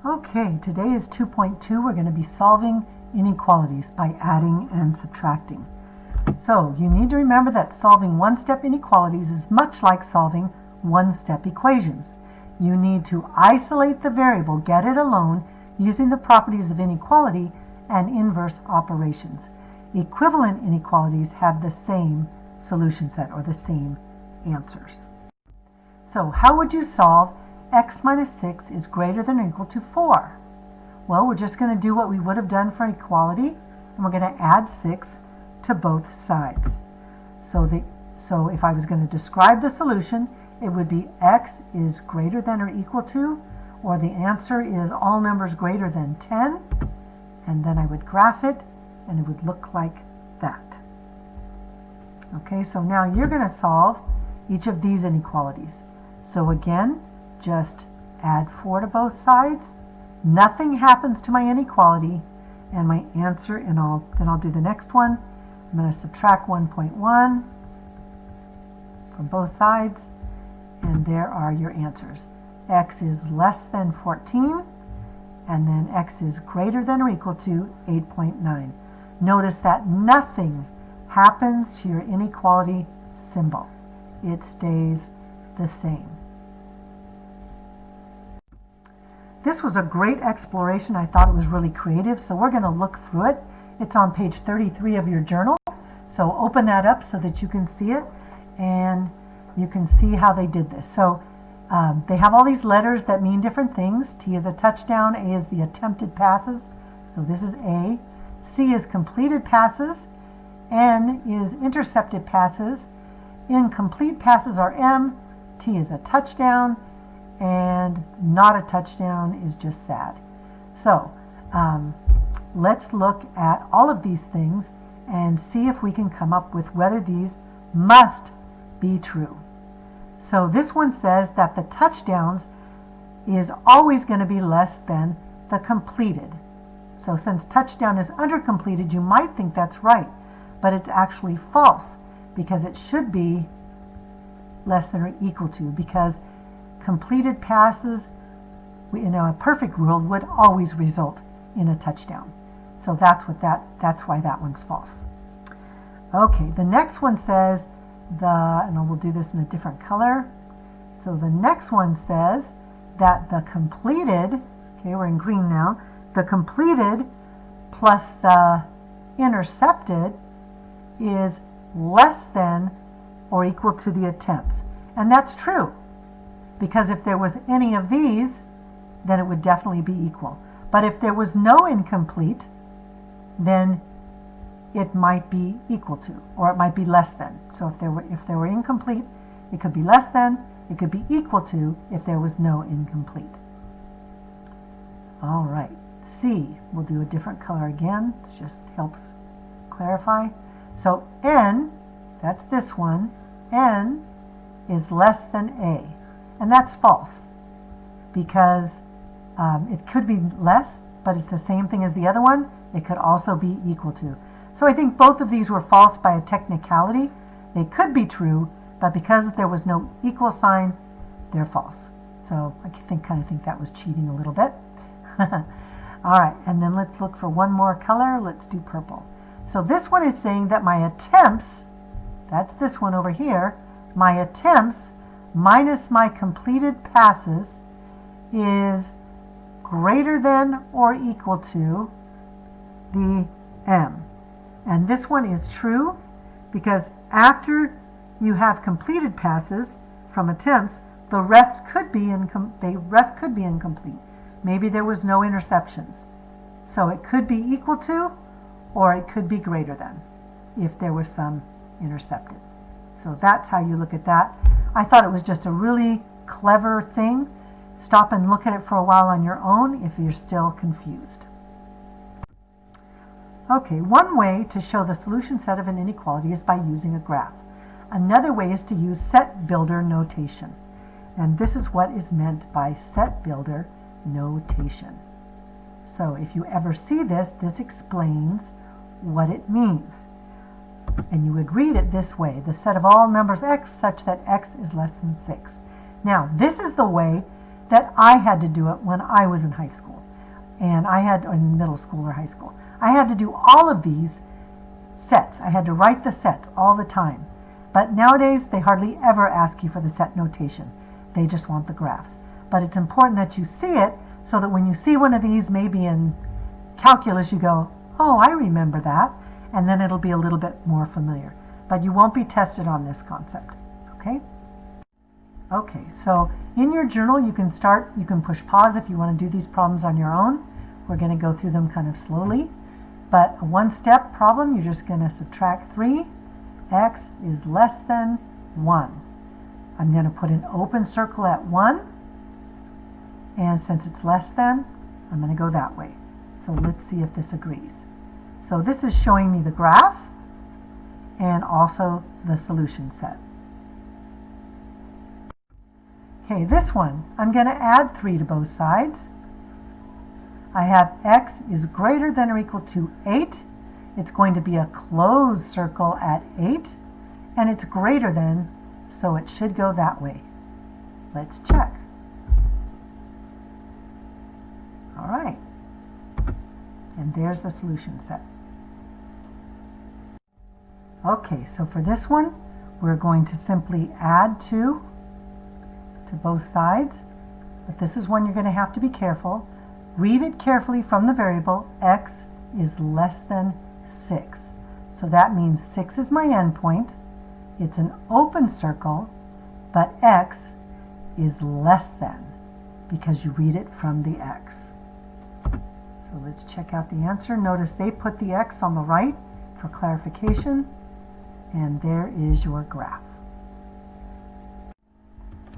Okay, today is 2.2. We're going to be solving inequalities by adding and subtracting. So you need to remember that solving one-step inequalities is much like solving one-step equations. You need to isolate the variable, get it alone, using the properties of inequality and inverse operations. Equivalent inequalities have the same solution set or the same answers. So how would you solve x minus 6 is greater than or equal to 4? Well, we're just going to do what we would have done for equality, and we're going to add 6 to both sides. So if I was going to describe the solution, it would be x is greater than or equal to, or the answer is all numbers greater than 10, and then I would graph it, and it would look like that. Okay, so now you're going to solve each of these inequalities. So again, just add 4 to both sides. Nothing happens to my inequality, and my answer, and then I'll do the next one. I'm going to subtract 1.1 from both sides, and there are your answers. X is less than 14, and then x is greater than or equal to 8.9. Notice that nothing happens to your inequality symbol. It stays the same. This was a great exploration. I thought it was really creative, so we're going to look through it. It's on page 33 of your journal. So open that up so that you can see it, and you can see how they did this. So they have all these letters that mean different things. T is a touchdown, A is the attempted passes, so this is A. C is completed passes, N is intercepted passes, incomplete passes are M, T is a touchdown, and not a touchdown is just sad. So let's look at all of these things and see if we can come up with whether these must be true. So this one says that the touchdowns is always going to be less than the completed. So since touchdown is undercompleted, you might think that's right, but it's actually false because it should be less than or equal to, because completed passes in a perfect world would always result in a touchdown. So that's why that one's false. Okay, the next one says and we'll do this in a different color. So the next one says that the completed, okay, we're in green now, the completed plus the intercepted is less than or equal to the attempts. And that's true, because if there was any of these, then it would definitely be equal. But if there was no incomplete, then it might be equal to, or it might be less than. So if there were incomplete, it could be less than, it could be equal to if there was no incomplete. All right, C, we'll do a different color again. It just helps clarify. So N, that's this one, N is less than A. And that's false, because it could be less, but it's the same thing as the other one. It could also be equal to. So I think both of these were false by a technicality. They could be true, but because there was no equal sign, they're false. So I kind of think that was cheating a little bit. All right, and then let's look for one more color. Let's do purple. So this one is saying that my attempts, that's this one over here, my attempts minus my completed passes is greater than or equal to the M. And this one is true, because after you have completed passes from attempts, the rest could be incomplete. Maybe there was no interceptions. So it could be equal to, or it could be greater than, if there was some intercepted. So that's how you look at that. I thought it was just a really clever thing. Stop and look at it for a while on your own if you're still confused. Okay, one way to show the solution set of an inequality is by using a graph. Another way is to use set builder notation. And this is what is meant by set builder notation. So if you ever see this, this explains what it means. And you would read it this way: the set of all numbers x such that x is less than 6. Now, this is the way that I had to do it when I was in high school. And I had, in middle school or high school, I had to do all of these sets. I had to write the sets all the time. But nowadays, they hardly ever ask you for the set notation. They just want the graphs. But it's important that you see it so that when you see one of these, maybe in calculus, you go, oh, I remember that. And then it'll be a little bit more familiar. But you won't be tested on this concept, okay? Okay, so in your journal, you can push pause if you want to do these problems on your own. We're going to go through them kind of slowly. But a one-step problem, you're just going to subtract 3. X is less than 1. I'm going to put an open circle at 1. And since it's less than, I'm going to go that way. So let's see if this agrees. So this is showing me the graph and also the solution set. Okay, this one, I'm going to add 3 to both sides. I have x is greater than or equal to 8. It's going to be a closed circle at 8. And it's greater than, so it should go that way. Let's check. All right. And there's the solution set. Okay, so for this one, we're going to simply add 2 to both sides. But this is one you're going to have to be careful. Read it carefully from the variable. X is less than 6. So that means 6 is my endpoint. It's an open circle, but x is less than because you read it from the x. So let's check out the answer. Notice they put the x on the right for clarification, and there is your graph.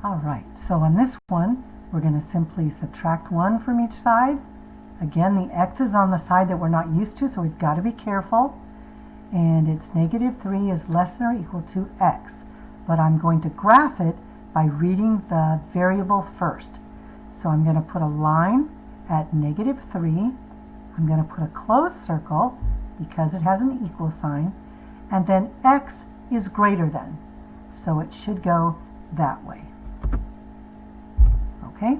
All right, so on this one, we're going to simply subtract 1 from each side. Again, the x is on the side that we're not used to, so we've got to be careful. And it's negative 3 is less than or equal to x. But I'm going to graph it by reading the variable first. So I'm going to put a line at negative 3. I'm going to put a closed circle because it has an equal sign. And then x is greater than. So it should go that way. Okay?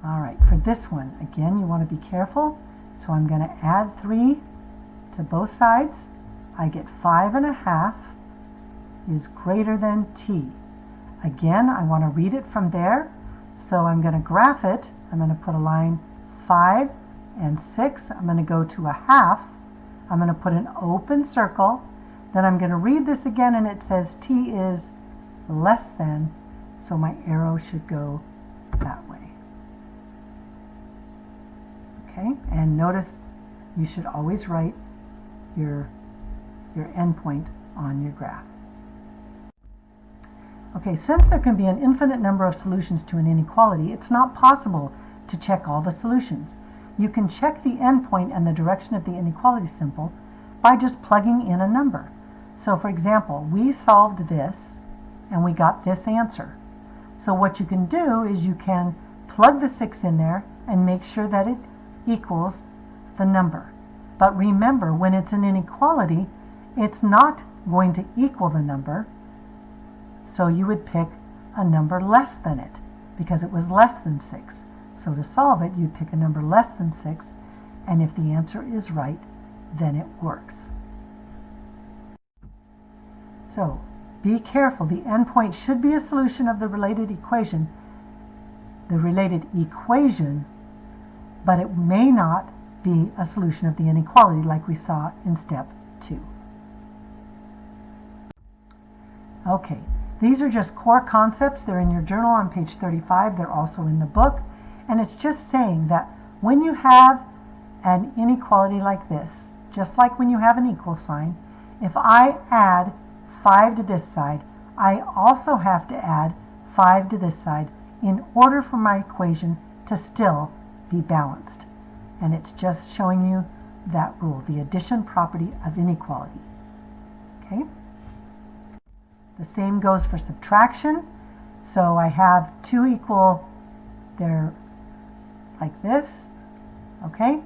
All right, for this one, again, you want to be careful. So I'm going to add 3 to both sides. I get 5.5 is greater than t. Again, I want to read it from there. So I'm going to graph it. I'm going to put a line 5 and 6. I'm going to go to a half. I'm going to put an open circle. Then I'm going to read this again, and it says t is less than, so my arrow should go that way. Okay, and notice you should always write your endpoint on your graph. Okay, since there can be an infinite number of solutions to an inequality, it's not possible to check all the solutions. You can check the endpoint and the direction of the inequality symbol by just plugging in a number. So for example, we solved this and we got this answer. So what you can do is you can plug the 6 in there and make sure that it equals the number. But remember, when it's an inequality, it's not going to equal the number. So you would pick a number less than it because it was less than 6. So to solve it, you'd pick a number less than 6, and if the answer is right, then it works. So be careful. The endpoint should be a solution of the related equation, but it may not be a solution of the inequality like we saw in step 2. Okay, these are just core concepts. They're in your journal on page 35. They're also in the book. And it's just saying that when you have an inequality like this, just like when you have an equal sign, if I add 5 to this side, I also have to add 5 to this side in order for my equation to still be balanced. And it's just showing you that rule, the addition property of inequality. Okay? The same goes for subtraction. So I have 2 equal, they're like this, okay?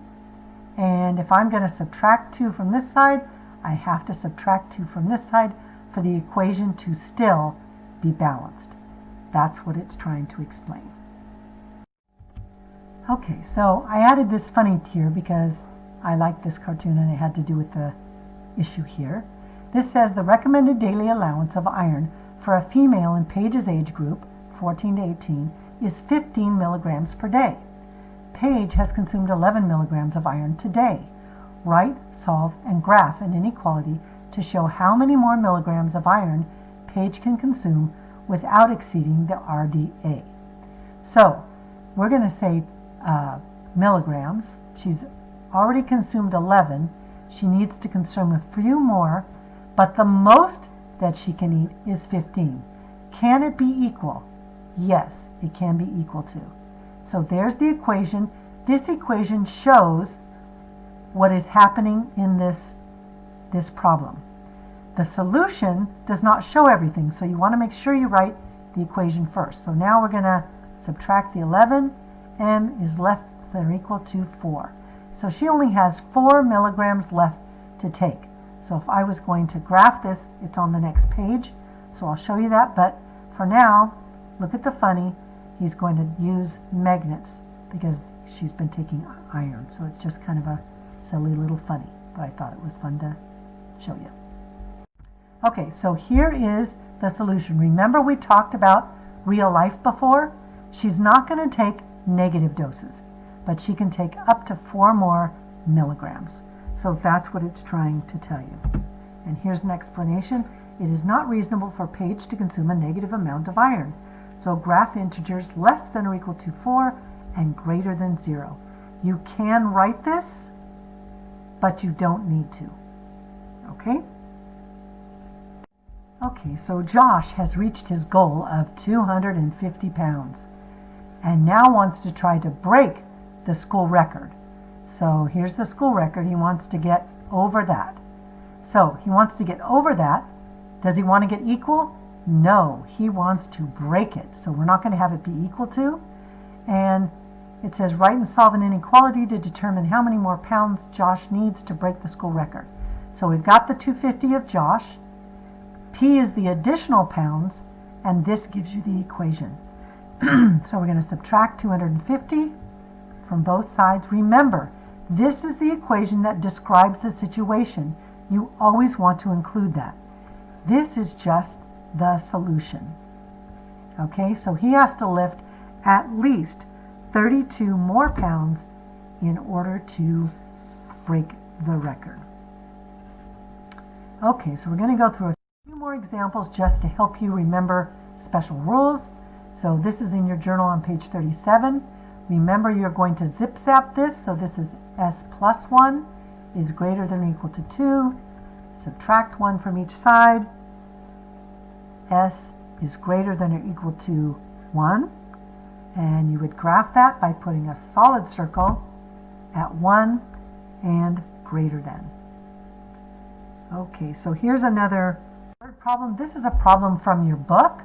And if I'm going to subtract 2 from this side, I have to subtract 2 from this side for the equation to still be balanced. That's what it's trying to explain. Okay, so I added this funny here because I like this cartoon and it had to do with the issue here. This says the recommended daily allowance of iron for a female in Paige's age group, 14 to 18, is 15 milligrams per day. Paige has consumed 11 milligrams of iron today. Write, solve, and graph an inequality to show how many more milligrams of iron Paige can consume without exceeding the RDA. So we're going to say milligrams. She's already consumed 11. She needs to consume a few more, but the most that she can eat is 15. Can it be equal? Yes, it can be equal to. So there's the equation. This equation shows what is happening in this problem. The solution does not show everything, so you want to make sure you write the equation first. So now we're going to subtract the 11. M is less than or equal to 4. So she only has 4 milligrams left to take. So if I was going to graph this, it's on the next page. So I'll show you that. But for now, look at the funny. He's going to use magnets because she's been taking iron. So it's just kind of a silly little funny. But I thought it was fun to show you. Okay, so here is the solution. Remember we talked about real life before? She's not going to take negative doses, but she can take up to 4 more milligrams. So that's what it's trying to tell you. And here's an explanation. It is not reasonable for Paige to consume a negative amount of iron. So graph integers less than or equal to 4 and greater than 0. You can write this, but you don't need to. Okay? Okay, so Josh has reached his goal of 250 pounds and now wants to try to break the school record. So here's the school record. He wants to get over that. So he wants to get over that. Does he want to get equal? No, he wants to break it. So we're not going to have it be equal to. And it says write and solve an inequality to determine how many more pounds Josh needs to break the school record. So we've got the 250 of Josh. P is the additional pounds, and this gives you the equation. So we're going to subtract 250 from both sides. Remember, this is the equation that describes the situation. You always want to include that. This is just the solution. Okay, so he has to lift at least 32 more pounds in order to break the record. Okay, so we're going to go through a few more examples just to help you remember special rules. So this is in your journal on page 37. Remember, you're going to zip zap this. So this is s plus 1 is greater than or equal to 2. Subtract 1 from each side. S is greater than or equal to 1. And you would graph that by putting a solid circle at 1 and greater than. Okay, so here's another third problem. This is a problem from your book,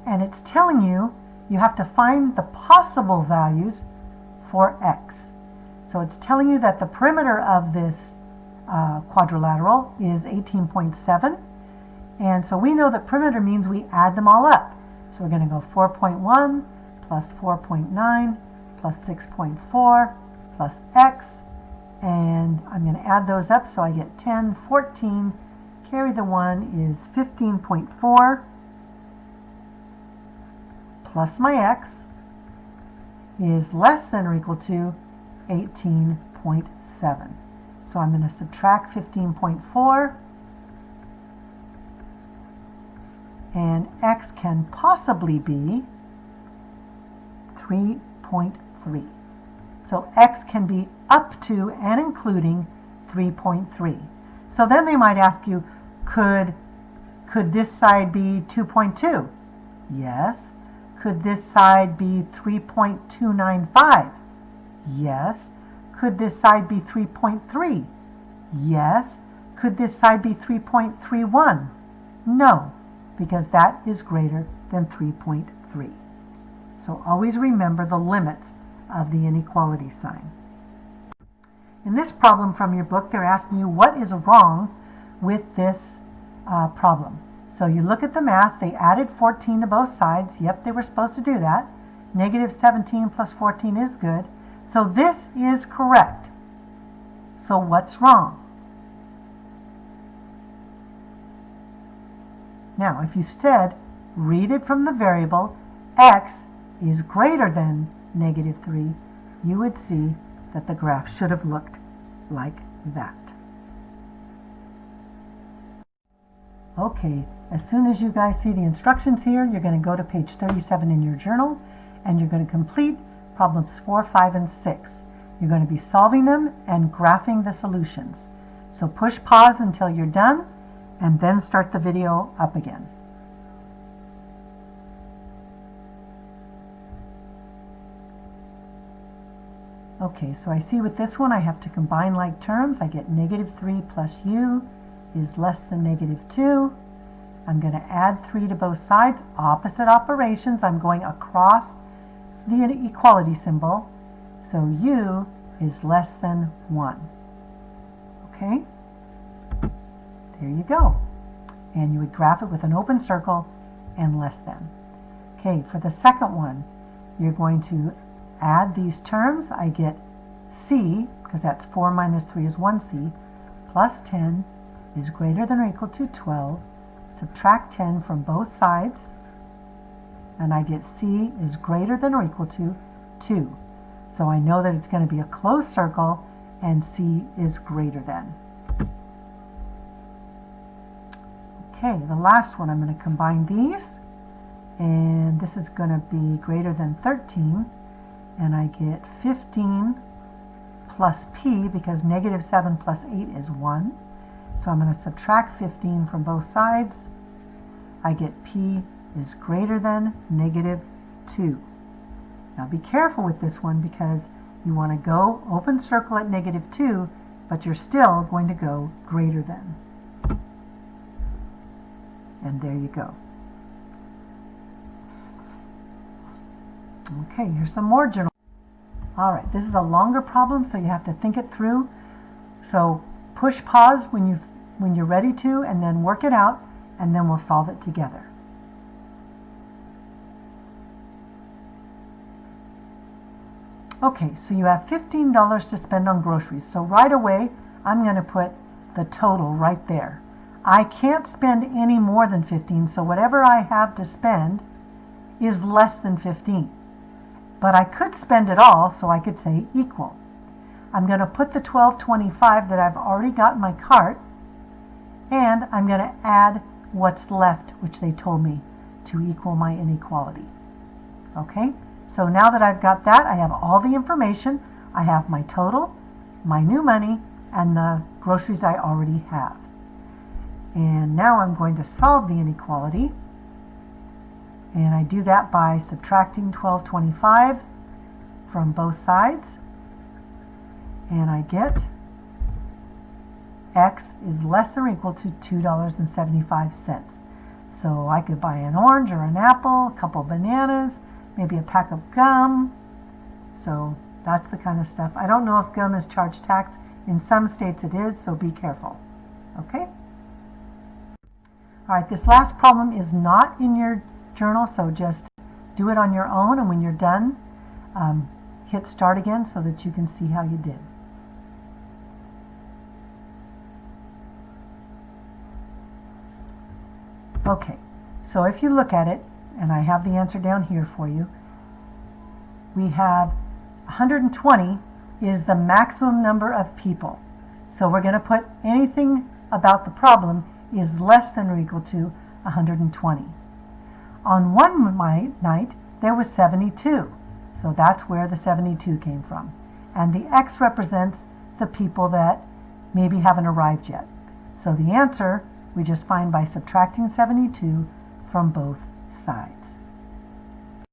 and it's telling you you have to find the possible values for x. So it's telling you that the perimeter of this quadrilateral is 18.7, and so we know that perimeter means we add them all up. So we're going to go 4.1 plus 4.9 plus 6.4 plus x, and I'm going to add those up so I get 10, 14, carry the 1 is 15.4 plus my x is less than or equal to 18.7. So I'm going to subtract 15.4, and x can possibly be 3.3. So x can be up to and including 3.3. So then they might ask you, could this side be 2.2? Yes. Could this side be 3.295? Yes. Could this side be 3.3? Yes. Could this side be 3.31? No, because that is greater than 3.3. So always remember the limits of the inequality sign. In this problem from your book, they're asking you what is wrong with this problem. So you look at the math, they added 14 to both sides. Yep, they were supposed to do that. Negative 17 plus 14 is good. So this is correct. So what's wrong? Now, if you instead read it from the variable x is greater than negative 3, you would see that the graph should have looked like that. Okay, as soon as you guys see the instructions here, you're going to go to page 37 in your journal, and you're going to complete problems 4, 5, and 6. You're going to be solving them and graphing the solutions. So push pause until you're done, and then start the video up again. Okay, so I see with this one I have to combine like terms. I get negative 3 plus u is less than negative 2. I'm going to add 3 to both sides. Opposite operations. I'm going across the equality symbol. So u is less than 1. Okay? There you go. And you would graph it with an open circle and less than. Okay, for the second one, you're going to add these terms. I get c, because that's 4 minus 3 is 1c, plus 10 is greater than or equal to 12. Subtract 10 from both sides, and I get c is greater than or equal to 2. So I know that it's going to be a closed circle, and c is greater than. Okay, the last one, I'm going to combine these, and this is going to be greater than 13, and I get 15 plus p, because negative 7 plus 8 is 1. So I'm going to subtract 15 from both sides. I get p is greater than negative 2. Now be careful with this one, because you want to go open circle at negative 2, but you're still going to go greater than. And there you go. Okay, here's some more journal. All right, this is a longer problem, so you have to think it through. So push pause when you're ready to, and then work it out, and then we'll solve it together. Okay, so you have $15 to spend on groceries. So right away, I'm going to put the total right there. I can't spend any more than 15, so whatever I have to spend is less than 15. But I could spend it all, so I could say equal. I'm going to put the $12.25 that I've already got in my cart, and I'm going to add what's left, which they told me, to equal my inequality. Okay, so now that I've got that, I have all the information. I have my total, my new money, and the groceries I already have. And now I'm going to solve the inequality. And I do that by subtracting $12.25 from both sides. And I get x is less than or equal to $2.75. So I could buy an orange or an apple, a couple of bananas, maybe a pack of gum. So that's the kind of stuff. I don't know if gum is charged tax. In some states it is, so be careful. Okay? All right, this last problem is not in your journal, so just do it on your own, and when you're done, hit start again so that you can see how you did. Okay, so if you look at it, and I have the answer down here for you, we have 120 is the maximum number of people. So we're going to put anything about the problem is less than or equal to 120. On one night, there was 72. So that's where the 72 came from. And the X represents the people that maybe haven't arrived yet. So the answer we just find by subtracting 72 from both sides.